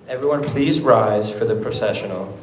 Everyone please rise for the processional.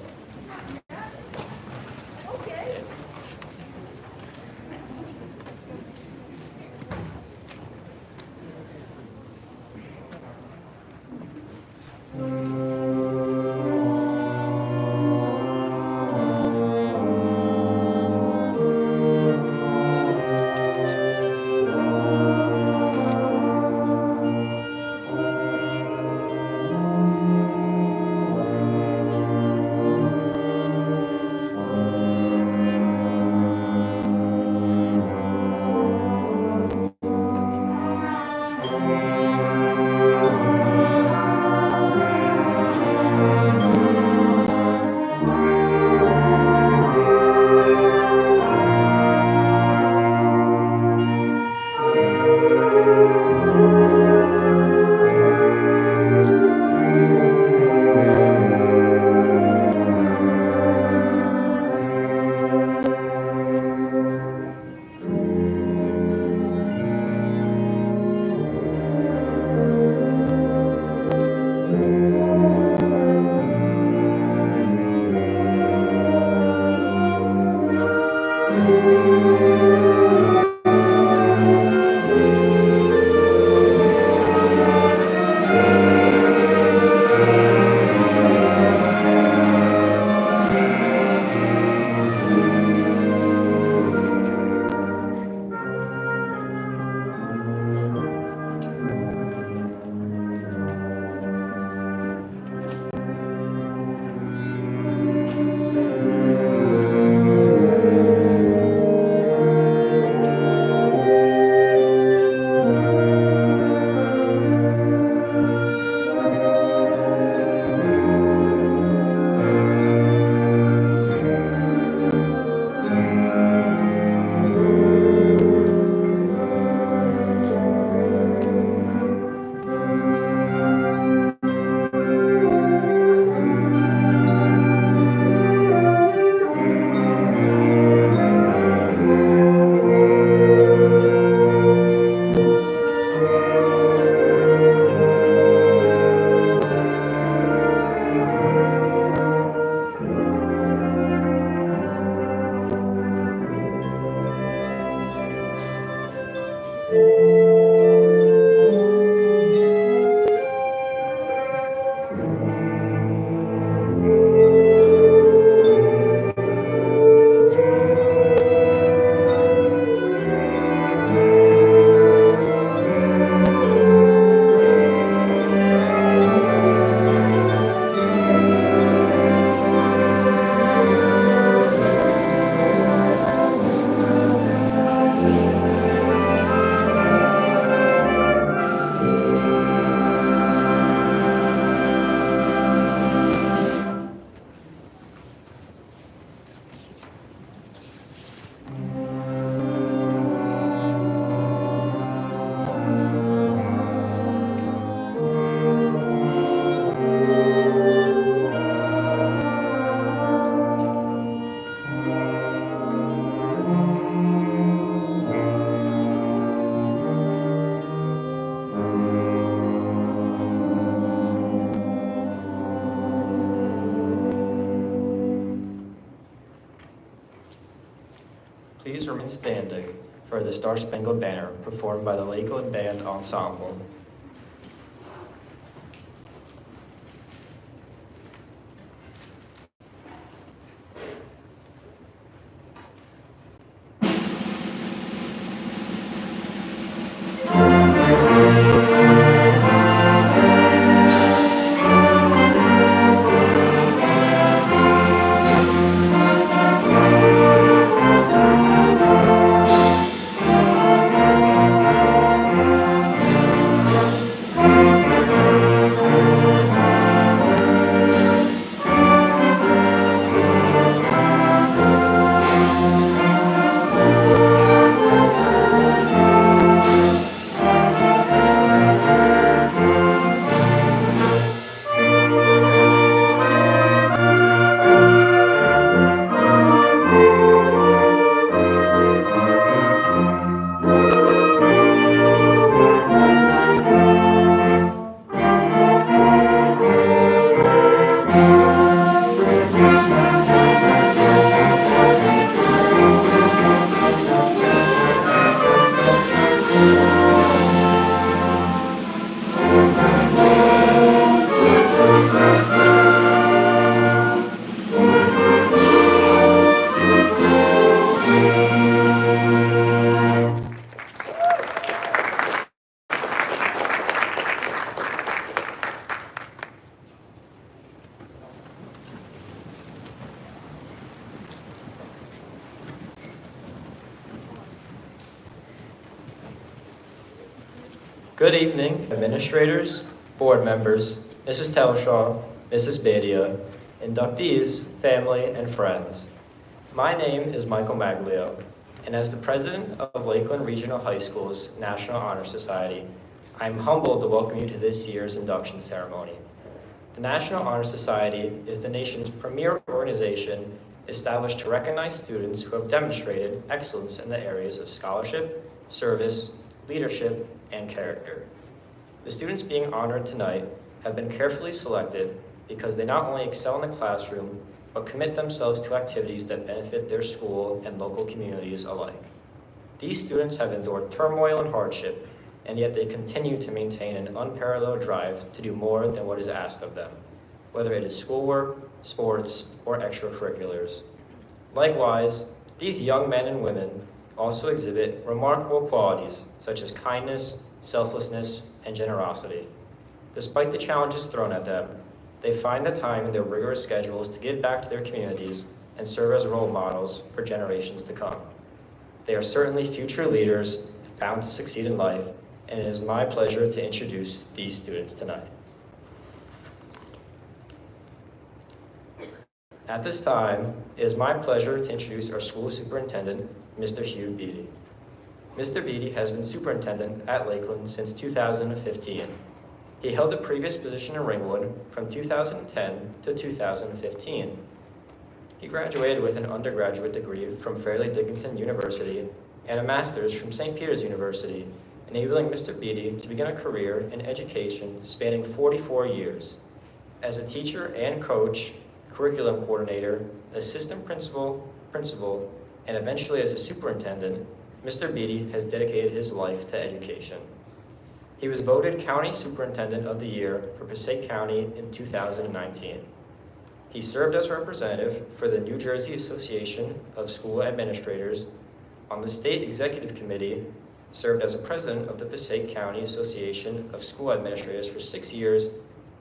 Please remain standing for the Star Spangled Banner performed by the Lakeland Band Ensemble. Good evening, administrators, board members, Mrs. Telshaw, Mrs. Badia, inductees, family, and friends. My name is Michael Maglio, and as the president of Lakeland Regional High School's National Honor Society, I'm humbled to welcome you to this year's induction ceremony. The National Honor Society is the nation's premier organization established to recognize students who have demonstrated excellence in the areas of scholarship, service, leadership, and character. The students being honored tonight have been carefully selected because they not only excel in the classroom, but commit themselves to activities that benefit their school and local communities alike. These students have endured turmoil and hardship, and yet they continue to maintain an unparalleled drive to do more than what is asked of them, whether it is schoolwork, sports, or extracurriculars. Likewise, these young men and women also exhibit remarkable qualities such as kindness, selflessness, and generosity. Despite the challenges thrown at them, they find the time in their rigorous schedules to give back to their communities and serve as role models for generations to come. They are certainly future leaders bound to succeed in life, and it is my pleasure to introduce these students tonight. At this time, it is my pleasure to introduce our school superintendent, Mr. Hugh Beatty. Mr. Beatty has been superintendent at Lakeland since 2015. He held the previous position in Ringwood from 2010 to 2015. He graduated with an undergraduate degree from Fairleigh Dickinson University and a master's from St. Peter's University, enabling Mr. Beatty to begin a career in education spanning 44 years. As a teacher and coach, curriculum coordinator, assistant principal, and eventually as a superintendent, Mr. Beatty has dedicated his life to education. He was voted County Superintendent of the Year for Passaic County in 2019. He served as representative for the New Jersey Association of School Administrators on the State Executive Committee, served as a president of the Passaic County Association of School Administrators for 6 years,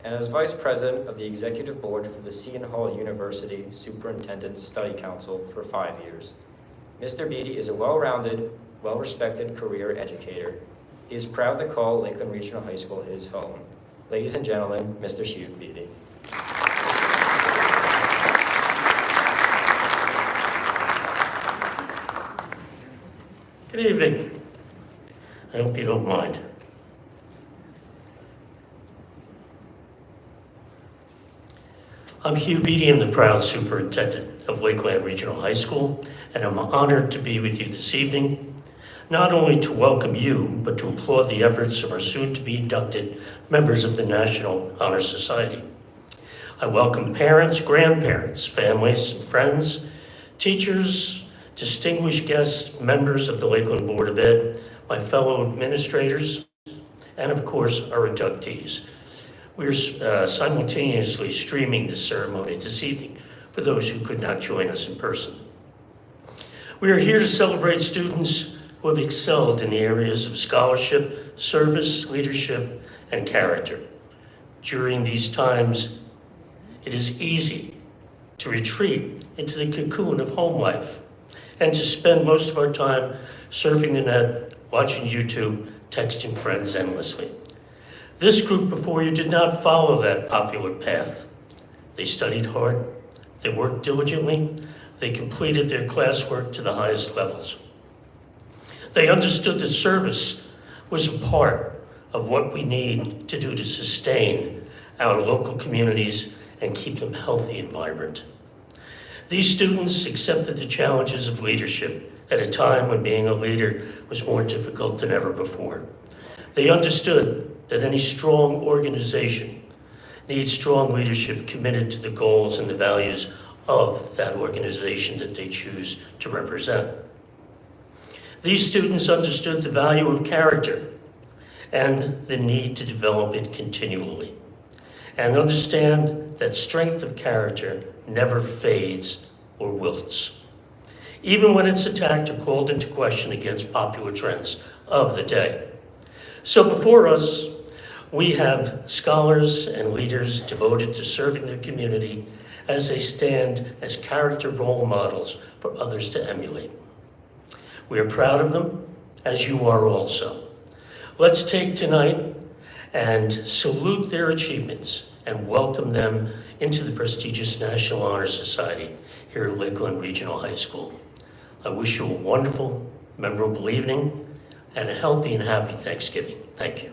and as vice president of the executive board for the Seton Hall University Superintendent Study Council for 5 years. Mr. Beatty is a well-rounded, well-respected career educator. He is proud to call Lakeland Regional High School his home. Ladies and gentlemen, Mr. Hugh Beatty. Good evening. I hope you don't mind. I'm Hugh Beatty. I'm the proud superintendent of Lakeland Regional High School, and I'm honored to be with you this evening, not only to welcome you, but to applaud the efforts of our soon-to-be inducted members of the National Honor Society. I welcome parents, grandparents, families, and friends, teachers, distinguished guests, members of the Lakeland Board of Ed, my fellow administrators, and of course, our inductees. We're simultaneously streaming the ceremony this evening for those who could not join us in person. We are here to celebrate students who have excelled in the areas of scholarship, service, leadership, and character. During these times, it is easy to retreat into the cocoon of home life and to spend most of our time surfing the net, watching YouTube, texting friends endlessly. This group before you did not follow that popular path. They studied hard, they worked diligently, they completed their classwork to the highest levels. They understood that service was a part of what we need to do to sustain our local communities and keep them healthy and vibrant. These students accepted the challenges of leadership at a time when being a leader was more difficult than ever before. They understood that any strong organization needs strong leadership committed to the goals and the values of that organization that they choose to represent. These students understood the value of character and the need to develop it continually, and understand that strength of character never fades or wilts, even when it's attacked or called into question against popular trends of the day. So before us, we have scholars and leaders devoted to serving their community as they stand as character role models for others to emulate. We are proud of them, as you are also. Let's take tonight and salute their achievements and welcome them into the prestigious National Honor Society here at Lakeland Regional High School. I wish you a wonderful, memorable evening and a healthy and happy Thanksgiving. Thank you.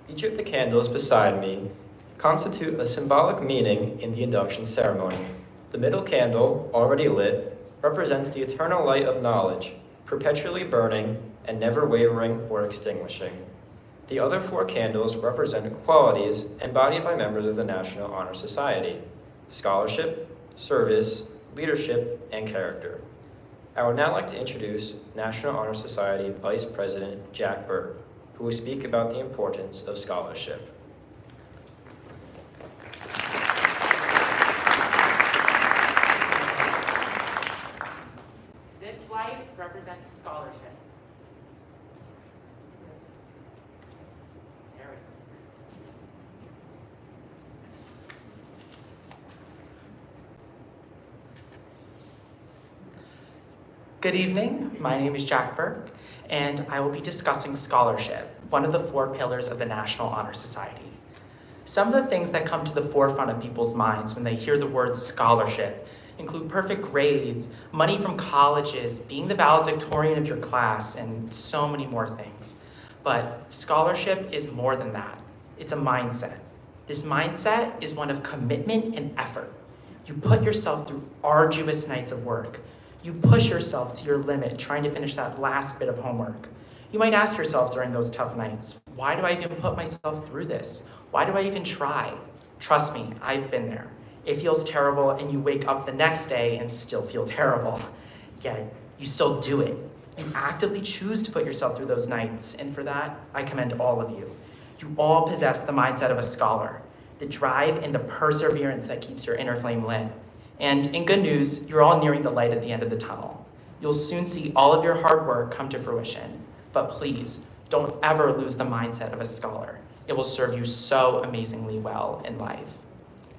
Each of the candles beside me constitute a symbolic meaning in the induction ceremony. The middle candle, already lit, represents the eternal light of knowledge, perpetually burning and never wavering or extinguishing. The other 4 candles represent qualities embodied by members of the National Honor Society: scholarship, service, leadership, and character. I would now like to introduce National Honor Society Vice President Jack Burt, who will speak about the importance of scholarship. This light represents scholarship. There we go. Good evening, my name is Jack Burke, and I will be discussing scholarship, one of the 4 pillars of the National Honor Society. Some of the things that come to the forefront of people's minds when they hear the word scholarship include perfect grades, money from colleges, being the valedictorian of your class, and so many more things. But scholarship is more than that. It's a mindset. This mindset is one of commitment and effort. You put yourself through arduous nights of work. You push yourself to your limit trying to finish that last bit of homework. You might ask yourself during those tough nights, why do I even put myself through this? Why do I even try? Trust me, I've been there. It feels terrible and you wake up the next day and still feel terrible. Yet you still do it. You actively choose to put yourself through those nights, and for that, I commend all of you. You all possess the mindset of a scholar, the drive and the perseverance that keeps your inner flame lit. And in good news, you're all nearing the light at the end of the tunnel. You'll soon see all of your hard work come to fruition. But please, don't ever lose the mindset of a scholar. It will serve you so amazingly well in life.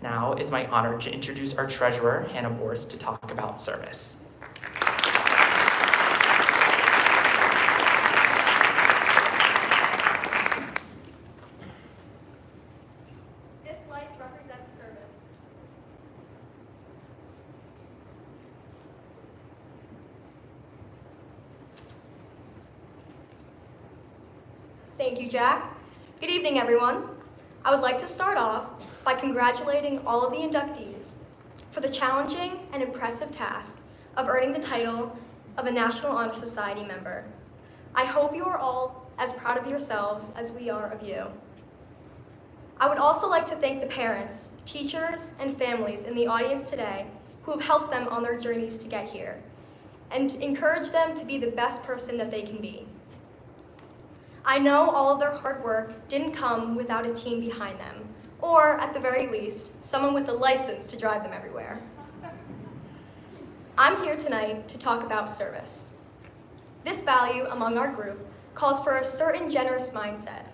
Now, it's my honor to introduce our treasurer, Hannah Borst, to talk about service. This light represents service. Thank you, Jack. Good evening, everyone. I would like to start off by congratulating all of the inductees for the challenging and impressive task of earning the title of a National Honor Society member. I hope you are all as proud of yourselves as we are of you. I would also like to thank the parents, teachers, and families in the audience today who have helped them on their journeys to get here, and encourage them to be the best person that they can be. I know all of their hard work didn't come without a team behind them, or at the very least, someone with a license to drive them everywhere. I'm here tonight to talk about service. This value among our group calls for a certain generous mindset,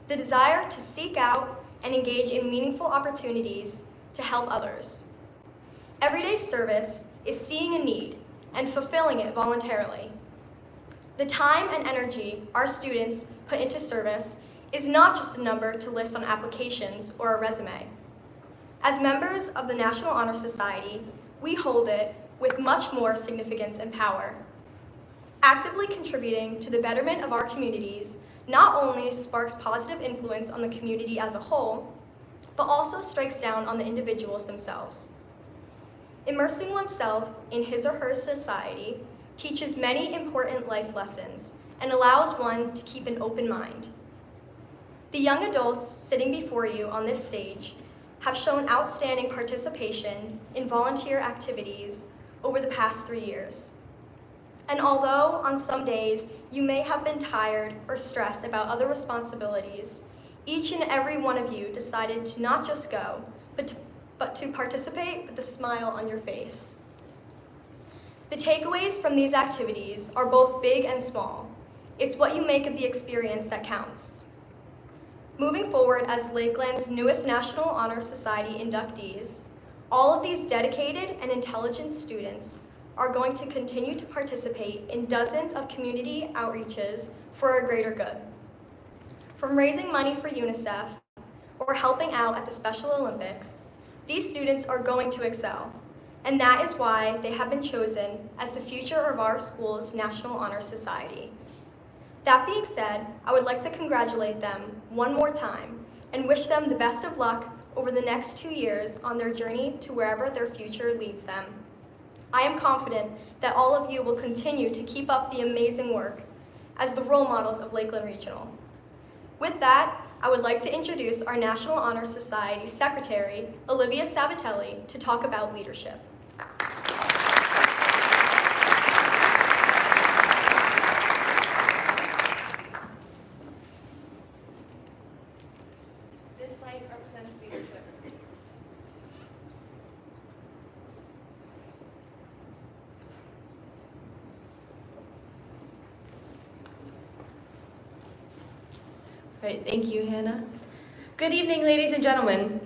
the desire to seek out and engage in meaningful opportunities to help others. Everyday service is seeing a need and fulfilling it voluntarily. The time and energy our students put into service is not just a number to list on applications or a resume. As members of the National Honor Society, we hold it with much more significance and power. Actively contributing to the betterment of our communities not only sparks positive influence on the community as a whole, but also strikes down on the individuals themselves. Immersing oneself in his or her society teaches many important life lessons and allows one to keep an open mind. The young adults sitting before you on this stage have shown outstanding participation in volunteer activities over the past 3 years. And although on some days you may have been tired or stressed about other responsibilities, each and every one of you decided to not just go, but to participate with a smile on your face. The takeaways from these activities are both big and small. It's what you make of the experience that counts. Moving forward as Lakeland's newest National Honor Society inductees, All of these dedicated and intelligent students are going to continue to participate in dozens of community outreaches for a greater good. From raising money for UNICEF or helping out at the Special Olympics, these students are going to excel, and that is why they have been chosen as the future of our school's National Honor Society. That being said, I would like to congratulate them one more time and wish them the best of luck over the next 2 years on their journey to wherever their future leads them. I am confident that all of you will continue to keep up the amazing work as the role models of Lakeland Regional. With that, I would like to introduce our National Honor Society Secretary, Olivia Sabatelli, to talk about leadership. This light represents leadership. All right, thank you, Hannah. Good evening, ladies and gentlemen.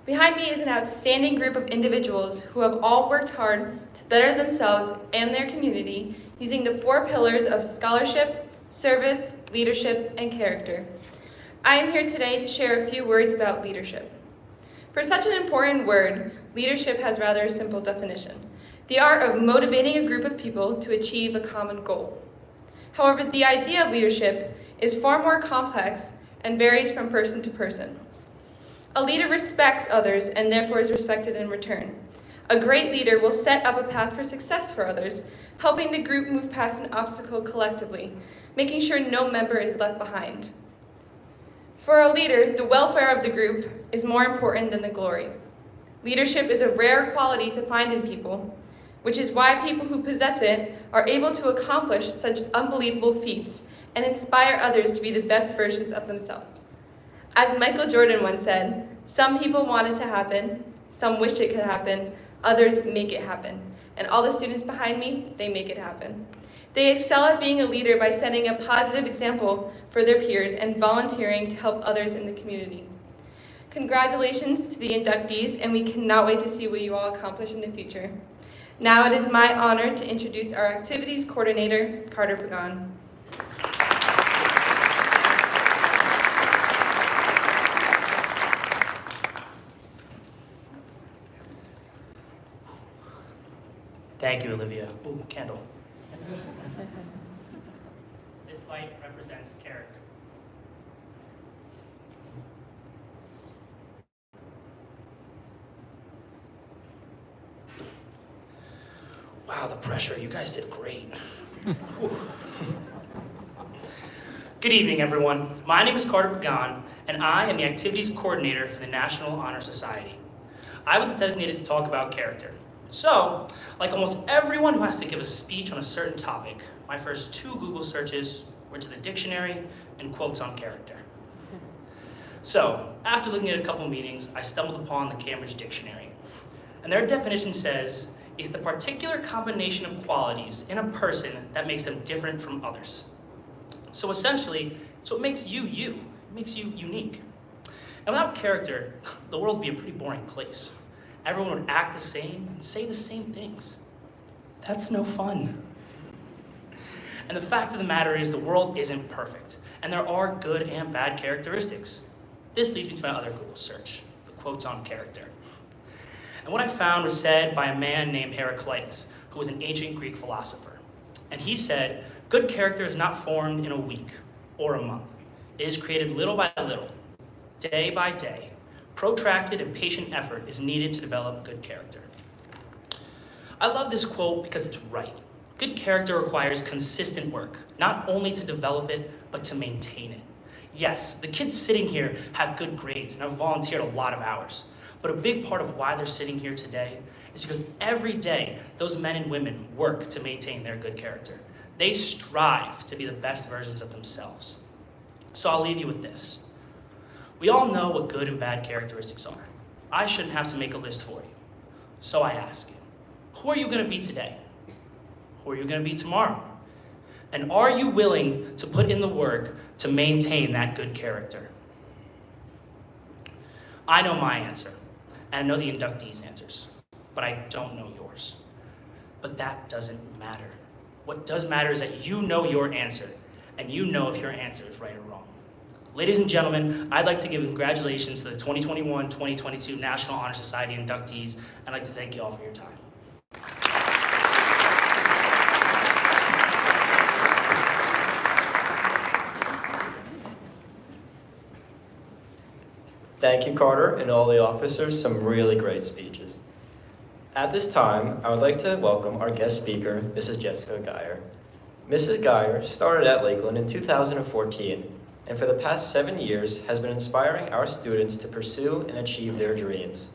Behind me is an outstanding group of individuals who have all worked hard to better themselves and their community using the 4 pillars of scholarship, service, leadership, and character. I am here today to share a few words about leadership. For such an important word, leadership has rather a simple definition: the art of motivating a group of people to achieve a common goal. However, the idea of leadership is far more complex and varies from person to person. A leader respects others and therefore is respected in return. A great leader will set up a path for success for others, helping the group move past an obstacle collectively, making sure no member is left behind. For a leader, the welfare of the group is more important than the glory. Leadership is a rare quality to find in people, which is why people who possess it are able to accomplish such unbelievable feats and inspire others to be the best versions of themselves. As Michael Jordan once said, some people want it to happen, some wish it could happen, others make it happen. And all the students behind me, they make it happen. They excel at being a leader by setting a positive example for their peers and volunteering to help others in the community. Congratulations to the inductees, and we cannot wait to see what you all accomplish in the future. Now it is my honor to introduce our activities coordinator, Carter Pagan. Thank you, Olivia. Ooh, candle. This light represents character. Wow, the pressure. You guys did great. Good evening, everyone. My name is Carter Pagan, and I am the activities coordinator for the National Honor Society. I was designated to talk about character. So, like almost everyone who has to give a speech on a certain topic, my first 2 Google searches were to the dictionary and quotes on character. So, after looking at a couple meetings, I stumbled upon the Cambridge Dictionary. And their definition says, it's the particular combination of qualities in a person that makes them different from others. So essentially, it's what makes you you. It makes you unique. And without character, the world would be a pretty boring place. Everyone would act the same and say the same things. That's no fun. And the fact of the matter is the world isn't perfect, and there are good and bad characteristics. This leads me to my other Google search, the quotes on character. And what I found was said by a man named Heraclitus, who was an ancient Greek philosopher. And he said, good character is not formed in a week or a month. It is created little by little, day by day. Protracted and patient effort is needed to develop good character. I love this quote because it's right. Good character requires consistent work, not only to develop it, but to maintain it. Yes, the kids sitting here have good grades and have volunteered a lot of hours, but a big part of why they're sitting here today is because every day those men and women work to maintain their good character. They strive to be the best versions of themselves. So I'll leave you with this. We all know what good and bad characteristics are. I shouldn't have to make a list for you. So I ask you, who are you going to be today? Who are you going to be tomorrow? And are you willing to put in the work to maintain that good character? I know my answer. and I know the inductees' answers, but I don't know yours. But that doesn't matter. What does matter is that you know your answer, and you know if your answer is right or wrong. Ladies and gentlemen, I'd like to give congratulations to the 2021-2022 National Honor Society inductees. I'd like to thank you all for your time. Thank you, Carter, and all the officers. Some really great speeches. At this time, I would like to welcome our guest speaker, Mrs. Jessica Geyer. Mrs. Geyer started at Lakeland in 2014, and for the past 7 years has been inspiring our students to pursue and achieve their dreams.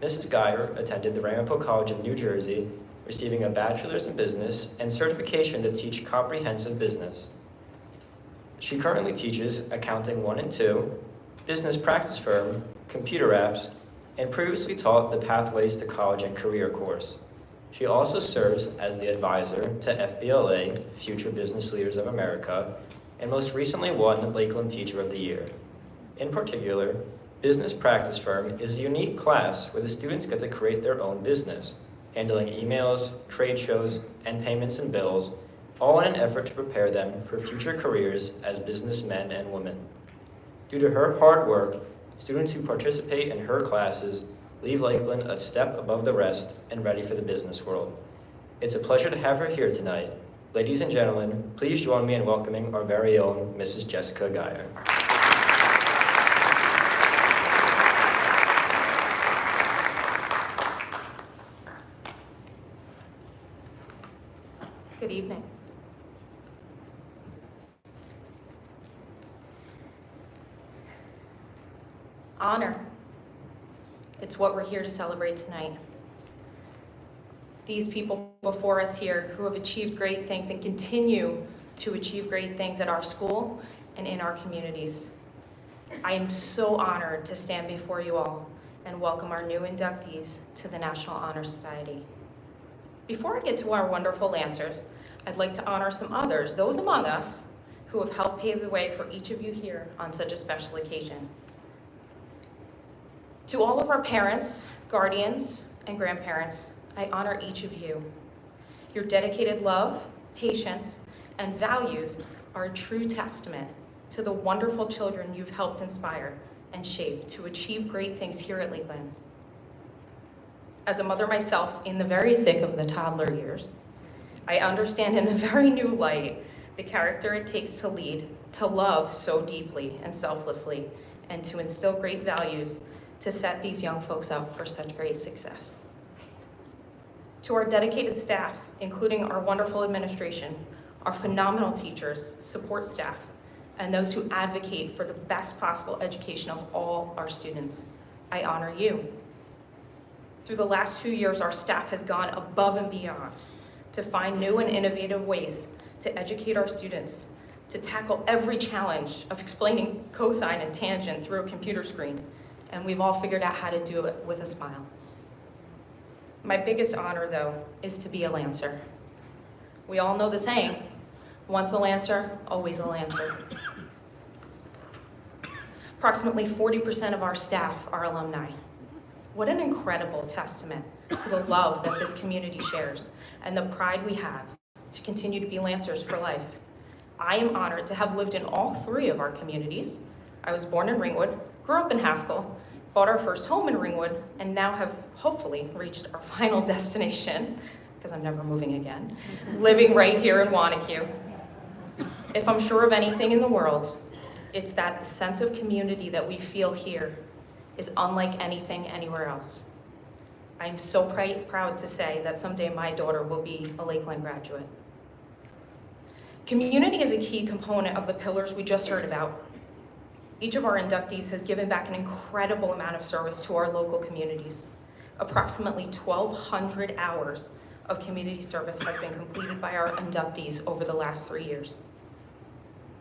Mrs. Geyer attended the Ramapo College of New Jersey, receiving a bachelor's in business and certification to teach comprehensive business. She currently teaches Accounting 1 and 2, Business Practice Firm, Computer Apps, and previously taught the Pathways to College and Career course. She also serves as the advisor to FBLA, Future Business Leaders of America, and most recently won Lakeland Teacher of the Year. In particular, Business Practice Firm is a unique class where the students get to create their own business, handling emails, trade shows, and payments and bills, all in an effort to prepare them for future careers as businessmen and women. Due to her hard work, students who participate in her classes leave Lakeland a step above the rest and ready for the business world. It's a pleasure to have her here tonight. Ladies and gentlemen, please join me in welcoming our very own Mrs. Jessica Geyer. Good evening. Honor. It's what we're here to celebrate tonight. These people before us here who have achieved great things and continue to achieve great things at our school and in our communities. I am so honored to stand before you all and welcome our new inductees to the National Honor Society. Before I get to our wonderful answers, I'd like to honor some others, those among us who have helped pave the way for each of you here on such a special occasion. To all of our parents, guardians, and grandparents, I honor each of you. Your dedicated love, patience, and values are a true testament to the wonderful children you've helped inspire and shape to achieve great things here at Lakeland. As a mother myself in the very thick of the toddler years, I understand in a very new light the character it takes to lead, to love so deeply and selflessly, and to instill great values to set these young folks up for such great success. To our dedicated staff, including our wonderful administration, our phenomenal teachers, support staff, and those who advocate for the best possible education of all our students, I honor you. Through the last few years, our staff has gone above and beyond to find new and innovative ways to educate our students, to tackle every challenge of explaining cosine and tangent through a computer screen, and we've all figured out how to do it with a smile. My biggest honor, though, is to be a Lancer. We all know the saying, once a Lancer, always a Lancer. Approximately 40% of our staff are alumni. What an incredible testament to the love that this community shares and the pride we have to continue to be Lancers for life. I am honored to have lived in all three of our communities. I was born in Ringwood, grew up in Haskell, bought our first home in Ringwood, and now have hopefully reached our final destination, because I'm never moving again, living right here in Wanacue. If I'm sure of anything in the world, it's that the sense of community that we feel here is unlike anything anywhere else. I'm so proud to say that someday my daughter will be a Lakeland graduate. Community is a key component of the pillars we just heard about. Each of our inductees has given back an incredible amount of service to our local communities. Approximately 1,200 hours of community service has been completed by our inductees over the last 3 years.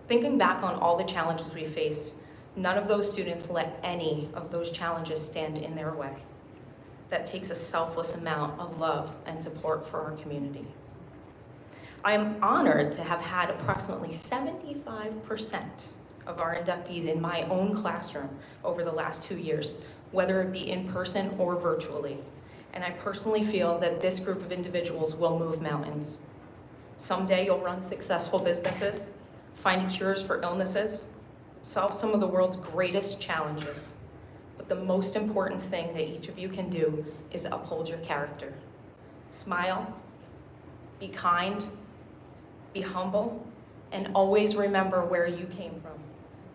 Thinking back on all the challenges we faced, none of those students let any of those challenges stand in their way. That takes a selfless amount of love and support for our community. I am honored to have had approximately 75% of our inductees in my own classroom over the last 2 years, whether it be in person or virtually. And I personally feel that this group of individuals will move mountains. Someday you'll run successful businesses, find cures for illnesses, solve some of the world's greatest challenges. But the most important thing that each of you can do is uphold your character. Smile, be kind, be humble, and always remember where you came from.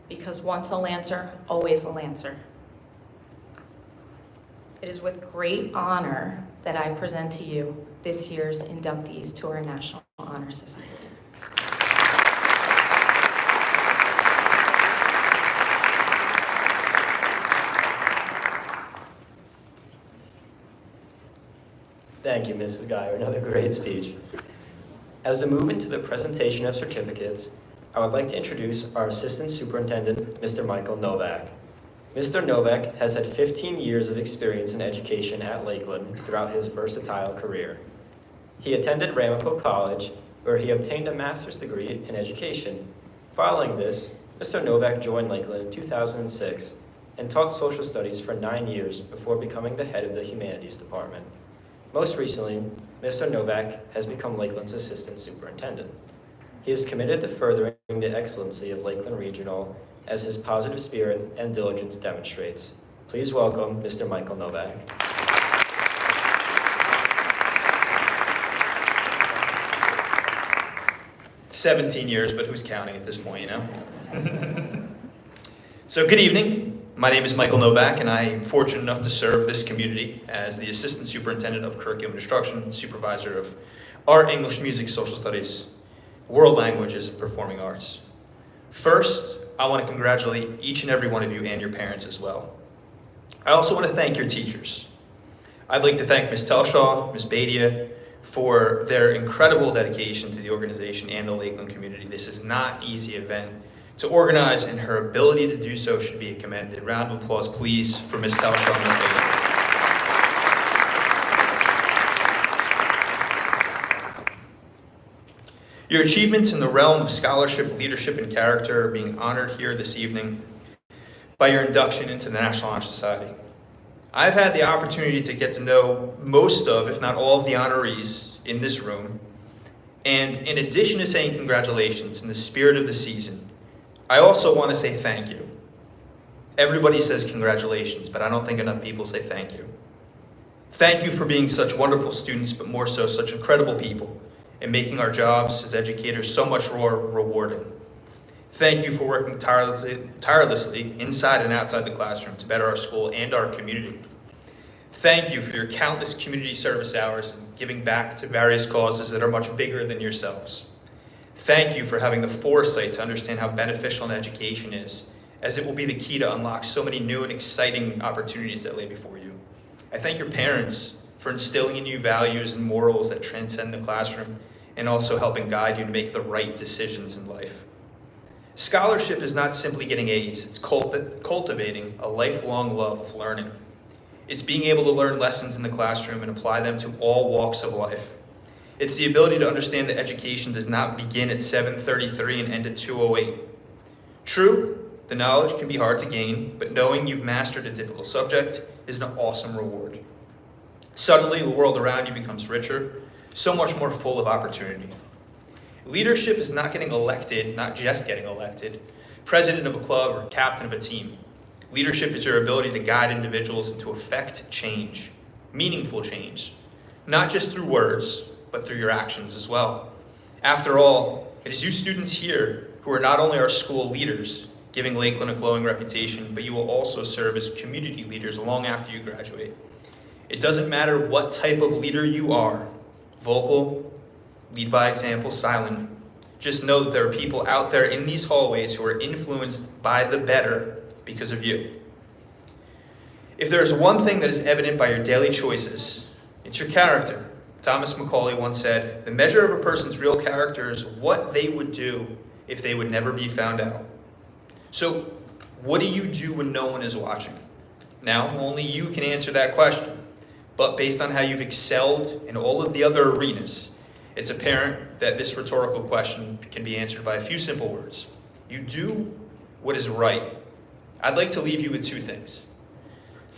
Because once a Lancer, always a Lancer. It is with great honor that I present to you this year's inductees to our National Honor Society. Thank you, Mrs. Geyer. Another great speech. As we move into the presentation of certificates, I would like to introduce our Assistant Superintendent, Mr. Michael Novak. Mr. Novak has had 15 years of experience in education at Lakeland throughout his versatile career. He attended Ramapo College, where he obtained a master's degree in education. Following this, Mr. Novak joined Lakeland in 2006 and taught social studies for 9 years before becoming the head of the humanities department. Most recently, Mr. Novak has become Lakeland's Assistant Superintendent. He is committed to furthering the excellency of Lakeland Regional as his positive spirit and diligence demonstrates. Please welcome Mr. Michael Novak. 17 years, but who's counting at this point, you know? So good evening. My name is Michael Novak, and I am fortunate enough to serve this community as the Assistant Superintendent of Curriculum Instruction, Supervisor of Art, English, Music, Social Studies, World Languages, and Performing Arts. First, I want to congratulate each and every one of you and your parents as well. I also want to thank your teachers. I'd like to thank Ms. Telshaw, Ms. Badia, for their incredible dedication to the organization and the Lakeland community. This is not an easy event to organize, and her ability to do so should be commended. Round of applause, please, for Ms. Telshaw and Ms. Badia. Your achievements in the realm of scholarship, leadership, and character are being honored here this evening by your induction into the National Honor Society. I've had the opportunity to get to know most of, if not all of the honorees in this room. And in addition to saying congratulations in the spirit of the season, I also want to say thank you. Everybody says congratulations, but I don't think enough people say thank you. Thank you for being such wonderful students, but more so such incredible people, and making our jobs as educators so much more rewarding. Thank you for working tirelessly inside and outside the classroom to better our school and our community. Thank you for your countless community service hours and giving back to various causes that are much bigger than yourselves. Thank you for having the foresight to understand how beneficial an education is, as it will be the key to unlock so many new and exciting opportunities that lay before you. I thank your parents for instilling in you values and morals that transcend the classroom, and also helping guide you to make the right decisions in life. Scholarship is not simply getting A's, it's cultivating a lifelong love of learning. It's being able to learn lessons in the classroom and apply them to all walks of life. It's the ability to understand that education does not begin at 7:33 and end at 2:08. True, the knowledge can be hard to gain, but knowing you've mastered a difficult subject is an awesome reward. Suddenly, the world around you becomes richer, so much more full of opportunity. Leadership is not getting elected, not just getting elected, president of a club or captain of a team. Leadership is your ability to guide individuals and to affect change, meaningful change, not just through words, but through your actions as well. After all, it is you students here who are not only our school leaders, giving Lakeland a glowing reputation, but you will also serve as community leaders long after you graduate. It doesn't matter what type of leader you are, vocal, lead by example, silent. Just know that there are people out there in these hallways who are influenced by the better because of you. If there is one thing that is evident by your daily choices, it's your character. Thomas Macaulay once said, "The measure of a person's real character is what they would do if they would never be found out." So, what do you do when no one is watching? Now, only you can answer that question. But based on how you've excelled in all of the other arenas, it's apparent that this rhetorical question can be answered by a few simple words. You do what is right. I'd like to leave you with two things.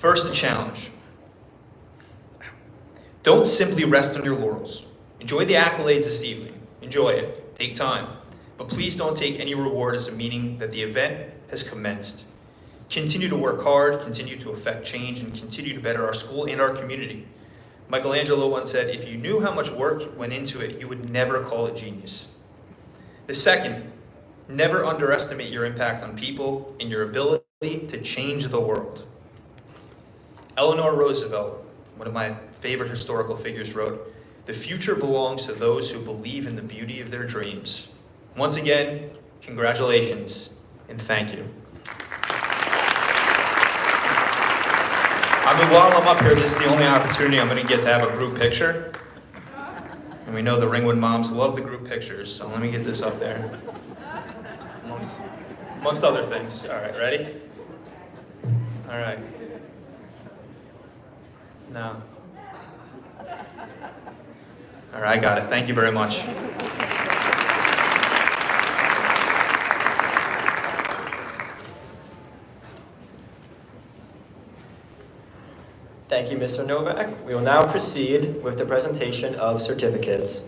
First, the challenge. Don't simply rest on your laurels. Enjoy the accolades this evening. Enjoy it. Take time. But please don't take any reward as a meaning that the event has commenced. Continue to work hard, continue to affect change, and continue to better our school and our community. Michelangelo once said, if you knew how much work went into it, you would never call it genius. The second, never underestimate your impact on people and your ability to change the world. Eleanor Roosevelt, one of my favorite historical figures, wrote, "The future belongs to those who believe in the beauty of their dreams." Once again, congratulations and thank you. I mean, while I'm up here, this is the only opportunity I'm going to get to have a group picture. And we know the Ringwood moms love the group pictures, so let me get this up there. Amongst other things. All right, ready? All right. No. All right, I got it. Thank you very much. Thank you, Mr. Novak. We will now proceed with the presentation of certificates.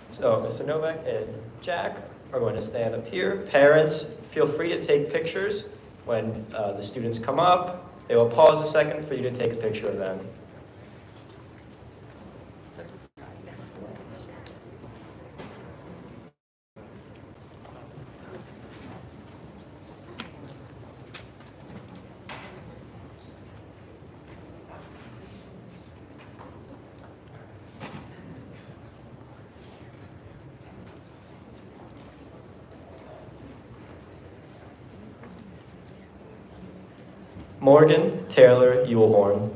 So, Mr. Novak and Jack are going to stand up here. Parents, feel free to take pictures. When the students come up, they will pause a second for you to take a picture of them. Morgan Taylor Yulehorn.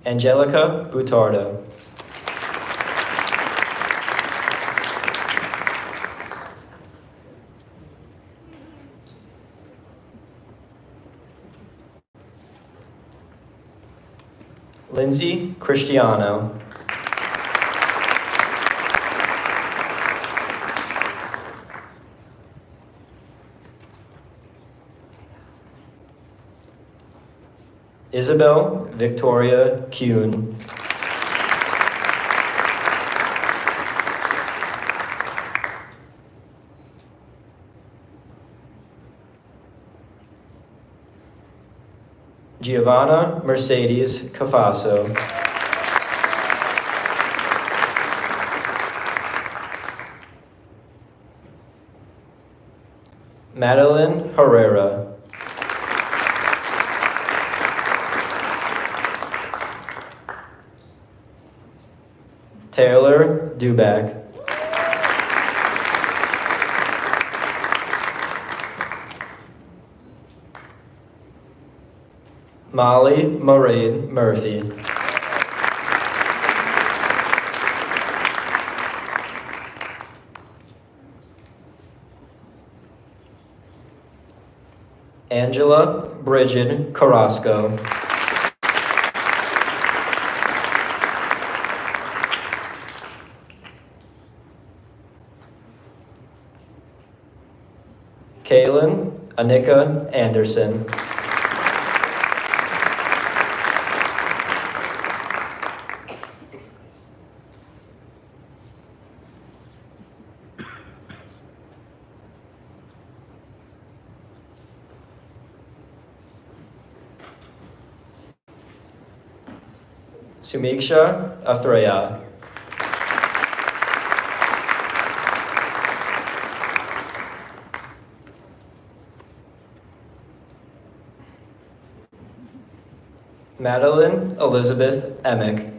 Angelica Butardo. Lindsay Cristiano. Isabel Victoria Kuhn. Giovanna Mercedes Cafaso. Madeline Herrera. Taylor Duback. Molly Moraid Murphy. Angela Bridget Carrasco. Kaylin Anika Anderson. Sumiksha Athreya. Madeline Elizabeth Emick.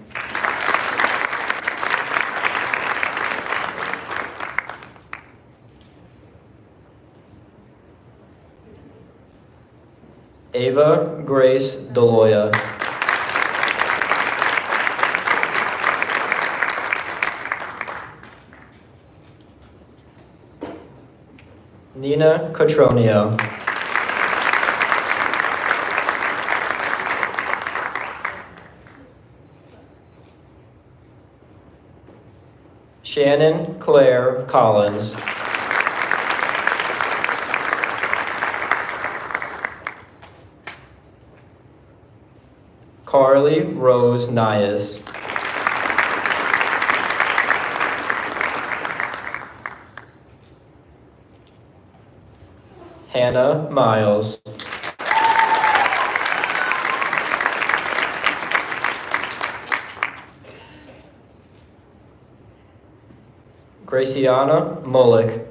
Ava Grace Deloya. Nina Cotronio. Shannon Claire Collins. Carly Rose Nias. Hannah Miles. Graciana Mullick.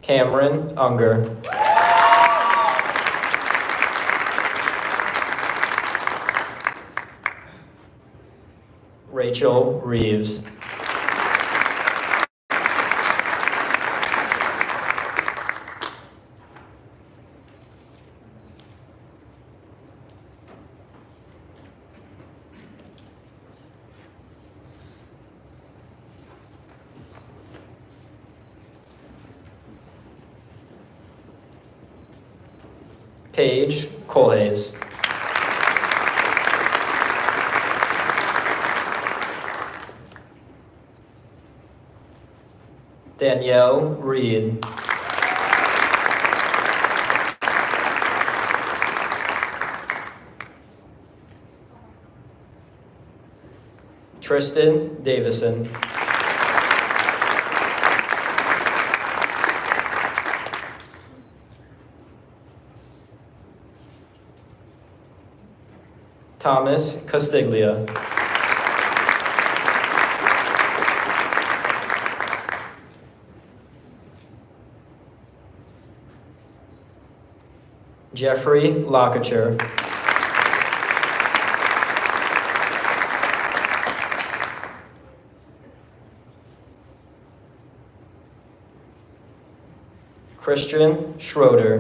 Cameron Unger. Rachel Reeves. Paige Colhays. Danielle Reed. Tristan Davison. Thomas Castiglia. Jeffrey Lockachar. Christian Schroeder.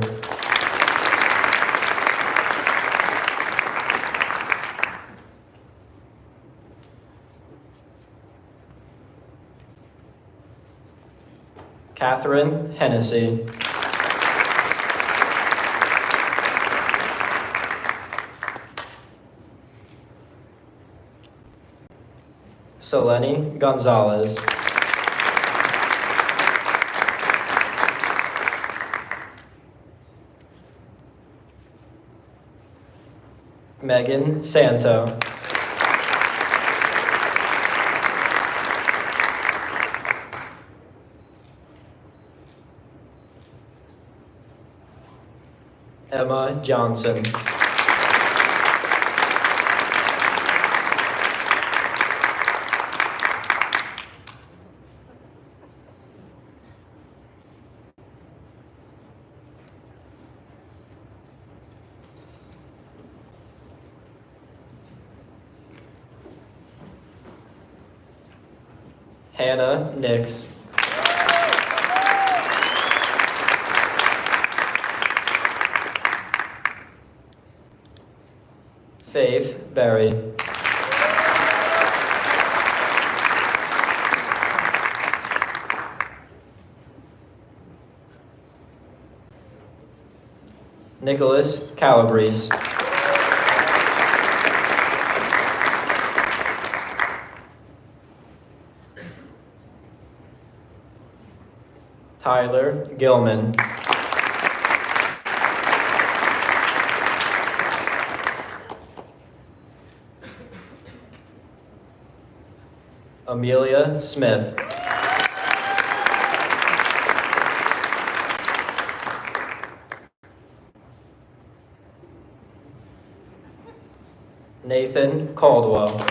Catherine Hennessy. Selene Gonzalez. Megan Santo. Emma Johnson. Hannah Nix. Faith Berry. Nicholas Calabrese. Tyler Gilman. Amelia Smith. Nathan Caldwell.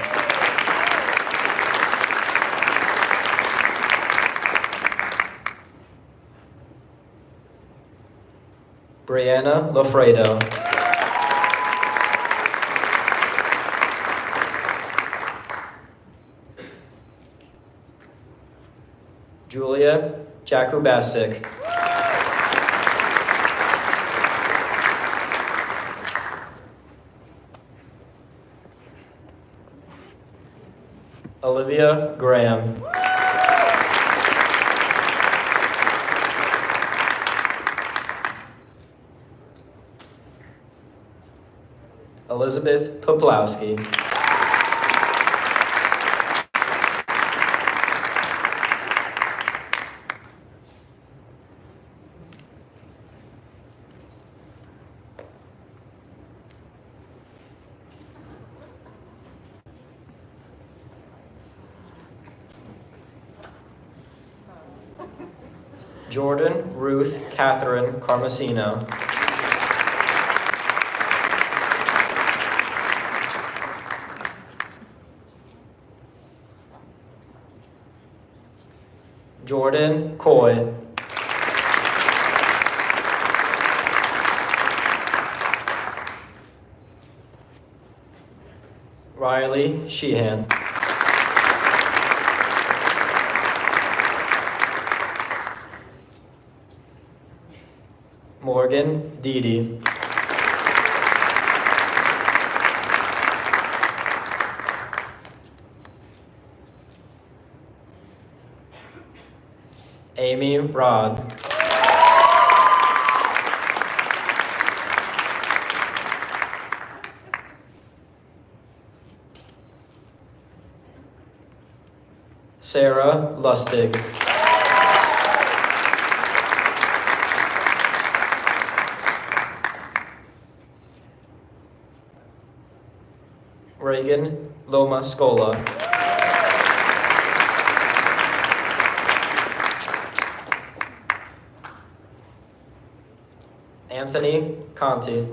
Brianna Lafredo. Julia Jakubasic. Olivia Graham. Elizabeth Poplowski. Jordan Ruth Catherine Carmesino. Jordan Coy. Riley Sheehan. Morgan Deedy. Amy Rod. Sarah Lustig. Reagan Loma Scola. Anthony Conti.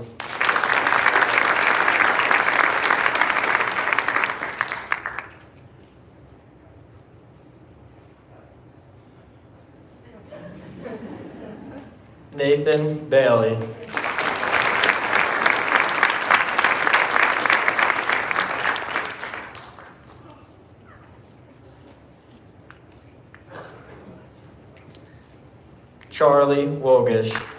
Nathan Bailey. Charlie Wogish.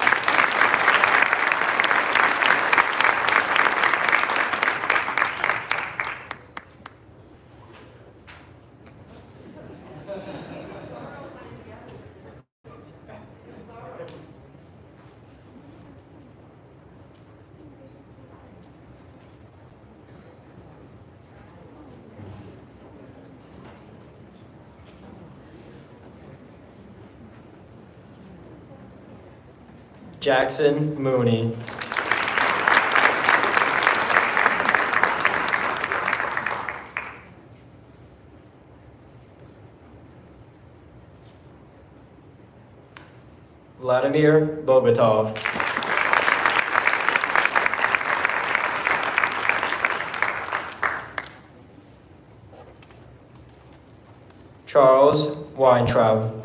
Jackson Mooney. Vladimir Bogatov. Charles Weintraub.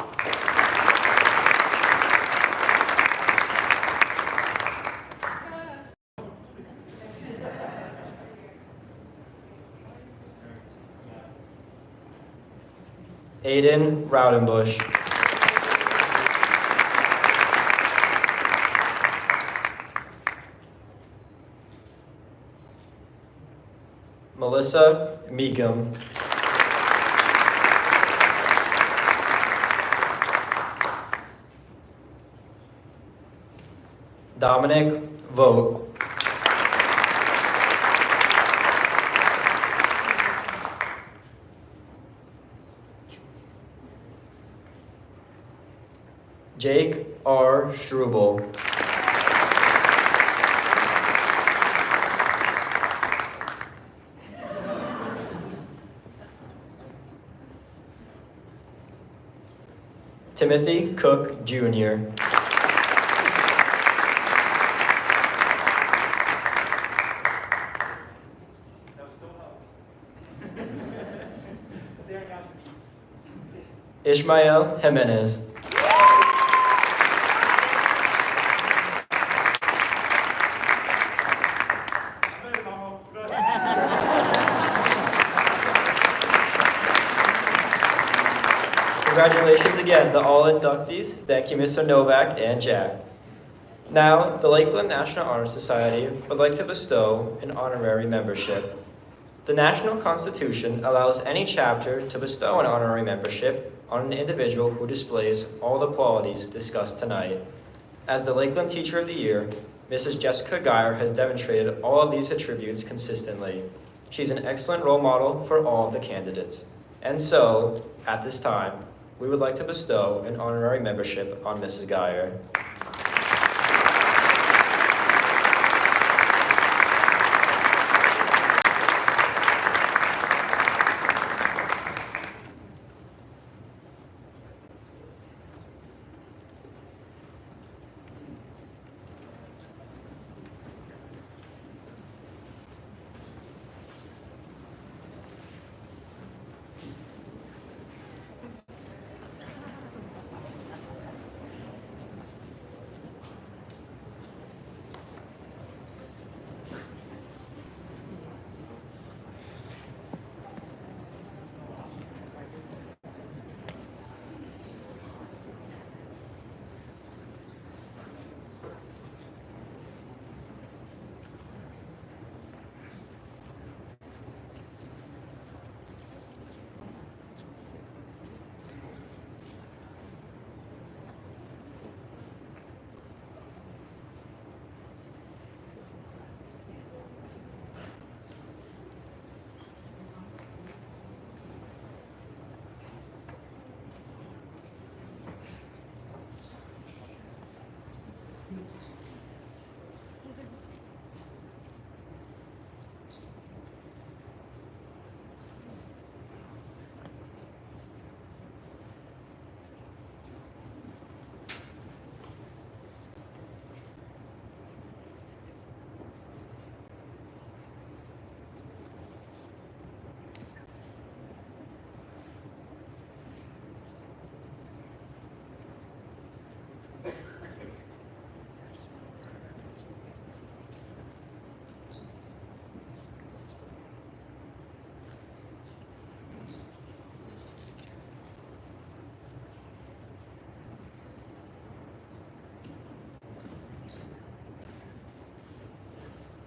Aiden Raudenbush. Melissa Meekum. Dominic Vogt. Jake R. Struble. Timothy Cook Jr. Ishmael Jimenez. Congratulations again to all inductees. Thank you, Mr. Novak and Jack. Now, the Lakeland National Honor Society would like to bestow an honorary membership. The National Constitution allows any chapter to bestow an honorary membership on an individual who displays all the qualities discussed tonight. As the Lakeland Teacher of the Year, Mrs. Jessica Geyer has demonstrated all of these attributes consistently. She's an excellent role model for all of the candidates. And so, at this time, we would like to bestow an honorary membership on Mrs. Geyer.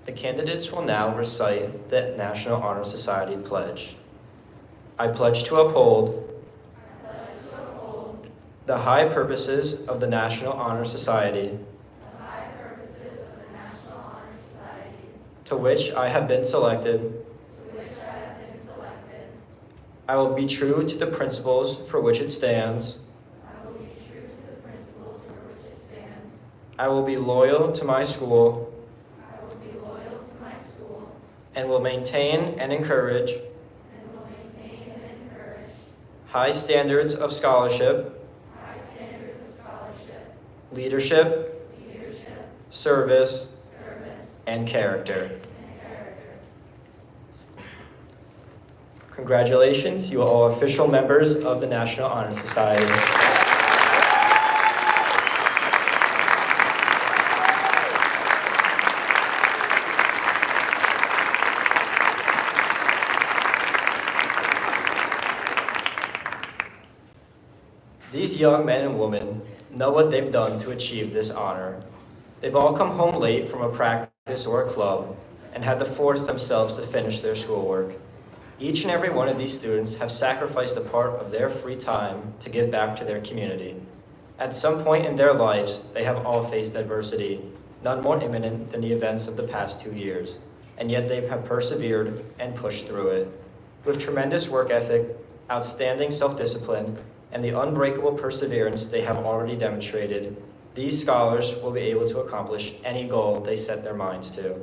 The candidates will now recite the National Honor Society Pledge. I pledge to uphold the high purposes of the National Honor Society, to which I have been selected. I will be true to the principles for which it stands. I will be loyal to my school. And will maintain and encourage high standards of scholarship, leadership, service, and character. Congratulations, you are all official members of the National Honor Society. These young men and women know what they've done to achieve this honor. They've all come home late from a practice or a club and had to force themselves to finish their schoolwork. Each and every one of these students have sacrificed a part of their free time to give back to their community. At some point in their lives, they have all faced adversity, none more imminent than the events of the past 2 years, and yet they have persevered and pushed through it. With tremendous work ethic, outstanding self-discipline, and the unbreakable perseverance they have already demonstrated, these scholars will be able to accomplish any goal they set their minds to.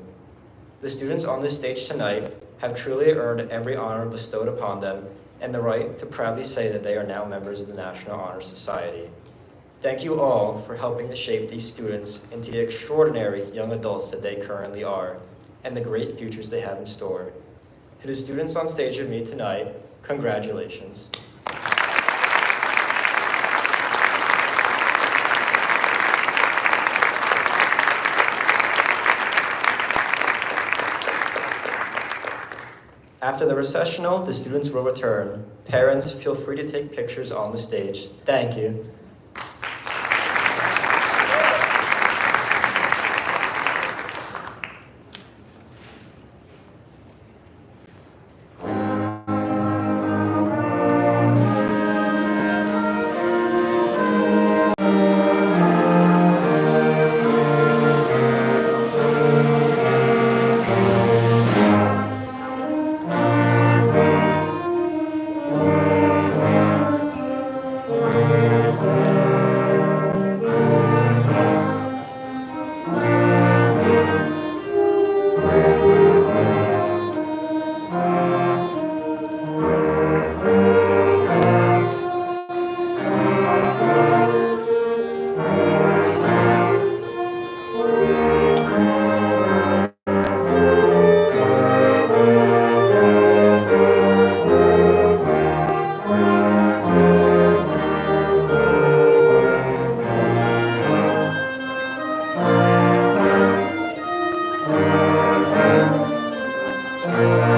The students on this stage tonight have truly earned every honor bestowed upon them and the right to proudly say that they are now members of the National Honor Society. Thank you all for helping to shape these students into the extraordinary young adults that they currently are and the great futures they have in store. To the students on stage with me tonight, congratulations. After the recessional, the students will return. Parents, feel free to take pictures on the stage. Thank you. Thank you.